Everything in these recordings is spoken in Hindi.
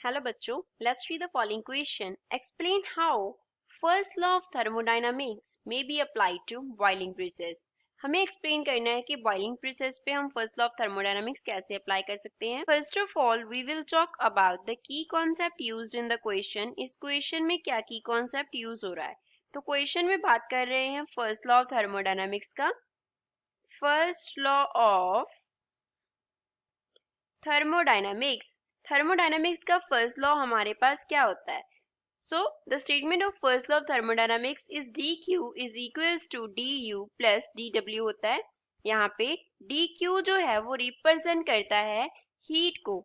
Hello बच्चों, let's read the following question. Explain how first law of thermodynamics may be applied to boiling process. हमें explain करना है कि boiling process पे हम first law of thermodynamics कैसे apply कर सकते हैं. First of all, we will talk about the key concept used in the question. इस question में क्या key concept use हो रहा है? तो question में बात कर रहे हैं first law of thermodynamics का. First law of thermodynamics. Thermodynamics का फर्स्ट लॉ हमारे पास क्या होता है? So the statement of first law of thermodynamics is d q is equals to d u plus d डब्ल्यू होता है. यहाँ पे डी क्यू जो है वो रिप्रेजेंट करता है हीट को,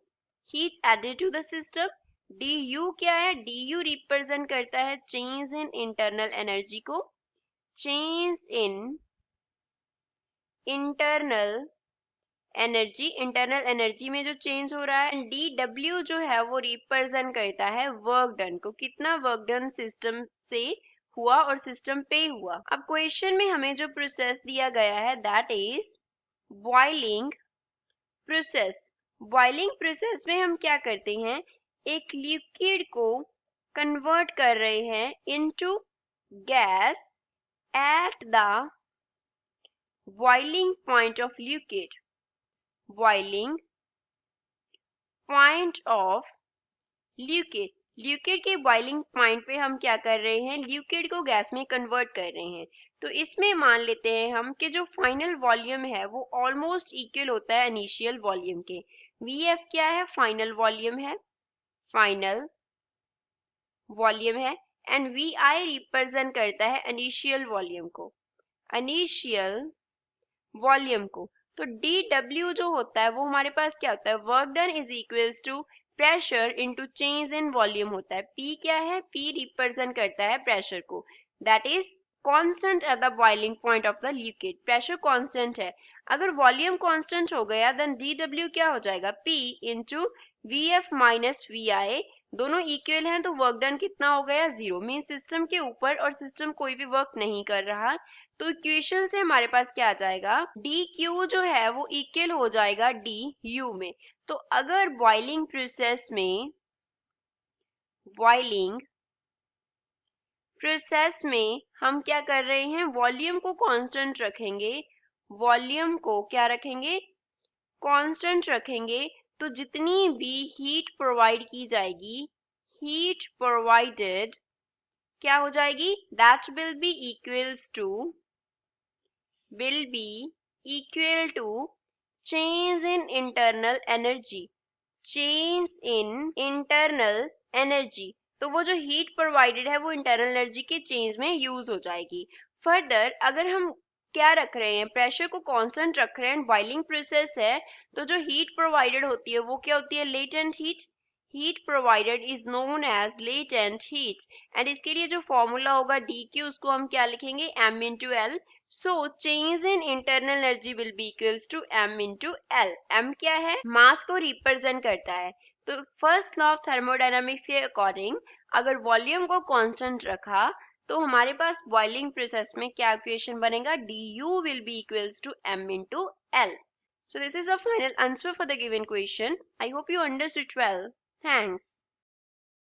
heat added to the system. D u क्या है? डी यू रिप्रेजेंट करता है चेंज इन इंटरनल एनर्जी को, change in internal internal energy में जो चेंज हो रहा है. डी डब्ल्यू जो है वो रिप्रेजेंट करता है वर्क डन को, कितना वर्क डन सिस्टम से हुआ और सिस्टम पे हुआ. अब क्वेश्चन में हमें जो प्रोसेस दिया गया है that is boiling process. Boiling process में हम क्या करते हैं? एक लिक्विड को कन्वर्ट कर रहे हैं into gas at the boiling point of liquid. Boiling point of liquid, liquid के बॉइलिंग पॉइंट पे हम क्या कर रहे हैं? लिक्विड को गैस में कन्वर्ट कर रहे हैं. तो इसमें मान लेते हैं हम कि जो फाइनल वॉल्यूम है वो ऑलमोस्ट इक्वल होता है इनिशियल वॉल्यूम के. वीएफ क्या है? फाइनल वॉल्यूम है, फाइनल वॉल्यूम है. एंड वी आई रिप्रेजेंट करता है इनिशियल वॉल्यूम को, इनिशियल वॉल्यूम को. तो डी डब्ल्यू जो होता है वो हमारे पास क्या होता है? Work done is equals to pressure into change in volume होता है. पी क्या है? पी रिप्रेजेंट करता है प्रेशर को, that is constant at the boiling point of the liquid. Pressure constant है. अगर वॉल्यूम कांस्टेंट हो गया देन डी डब्ल्यू क्या हो जाएगा? P into v f minus v i. दोनों इक्वल हैं तो वर्क डन कितना हो गया? जीरो. मीन सिस्टम के ऊपर और सिस्टम कोई भी वर्क नहीं कर रहा. तो इक्वेशन से हमारे पास क्या आ जाएगा? डी क्यू जो है वो इक्वल हो जाएगा डी यू में. तो अगर बॉइलिंग प्रोसेस में, बॉइलिंग प्रोसेस में हम क्या कर रहे हैं? वॉल्यूम को कांस्टेंट रखेंगे, वॉल्यूम को क्या रखेंगे? कांस्टेंट रखेंगे. तो जितनी भी हीट प्रोवाइड की जाएगी, हीट प्रोवाइडेड क्या हो जाएगी? That will be equals to, will be equal to change in internal energy, change in internal energy. तो वो जो हीट प्रोवाइडेड है वो इंटरनल एनर्जी के चेंज में यूज हो जाएगी. फर्दर अगर हम क्या रख रहे हैं? प्रेशर को कांस्टेंट रख रहे हैं, बॉइलिंग प्रोसेस है, तो जो हीट प्रोवाइडेड होती है वो क्या होती है? Latent heat. Heat provided is known as latent heat. And इसके लिए जो फॉर्मूला होगा डी क्यू, उसको हम क्या लिखेंगे? M into L. So change in internal energy will be equals to m into L. m क्या है? मास को रिप्रेजेंट करता है. तो फर्स्ट लॉ ऑफ थर्मोडायनामिक्स के अकॉर्डिंग अगर वॉल्यूम को कांस्टेंट रखा तो हमारे पास बॉइलिंग प्रोसेस में क्या इक्वेशन बनेगा? du will be equals to m into L. So this is the final answer for the given question. I hope you understood well. Thanks.